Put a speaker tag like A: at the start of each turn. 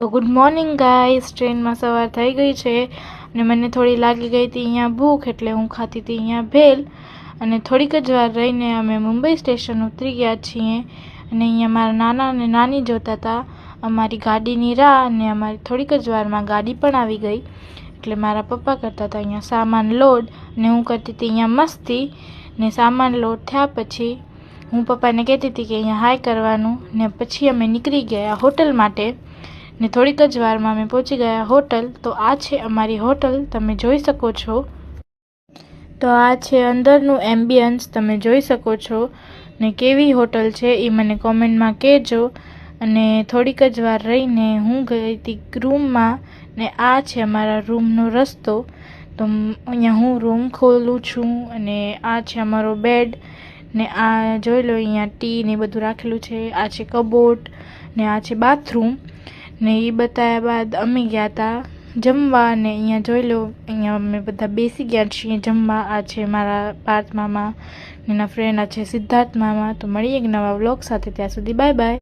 A: તો good morning guys, ટ્રેનમાં સવાર થઈ ગઈ છે અને મને થોડી લાગી ગઈ હતી અહીંયા ભૂખ, એટલે હું ખાતી હતી અહીંયા ભેલ. અને થોડીક જ વાર રહીને અમે મુંબઈ સ્ટેશન ઉતરી ગયા છીએ અને અહીંયા મારા નાના અને નાની જોતા હતા અમારી ગાડીની રાહ, અને અમારી થોડીક જ વારમાં ગાડી પણ આવી ગઈ. એટલે મારા પપ્પા કરતા હતા અહીંયા સામાન લોડ ને હું કરતી હતી અહીંયા મસ્તી. ને સામાન લોડ થયા પછી હું પપ્પાને કહેતી હતી કે અહીંયા હાય કરવાનું, ને પછી અમે નીકળી ગયા હોટલ માટે. ને થોડીક જ વારમાં અમે પહોંચી ગયા હોટલ. તો આ છે અમારી હોટલ, તમે જોઈ શકો છો. તો આ છે અંદરનું એમ્બિયન્સ, તમે જોઈ શકો છો. ને કેવી હોટલ છે એ મને કોમેન્ટમાં કહેજો. અને થોડીક જ વાર રહીને હું ગઈ હતી રૂમમાં, ને આ છે અમારા રૂમનો રસ્તો. તો અહીંયા હું રૂમ ખોલું છું અને આ છે અમારો બેડ. ને આ જોઈ લો, અહીંયા ટી ને બધું રાખેલું છે. આ છે કબોર્ડ ને આ છે બાથરૂમ. ને એ બતાવ્યા બાદ અમે ગયા હતા જમવા. ને અહીંયા જોઈ લો, અહીંયા અમે બધા બેસી ગયા છીએ જમવા. આ છે મારા પાર્થ મામા, એના ફ્રેન્ડ આ છે સિદ્ધાર્થ મામા. તો મળીએ એક નવા વ્લોગ સાથે, ત્યાં સુધી બાય બાય.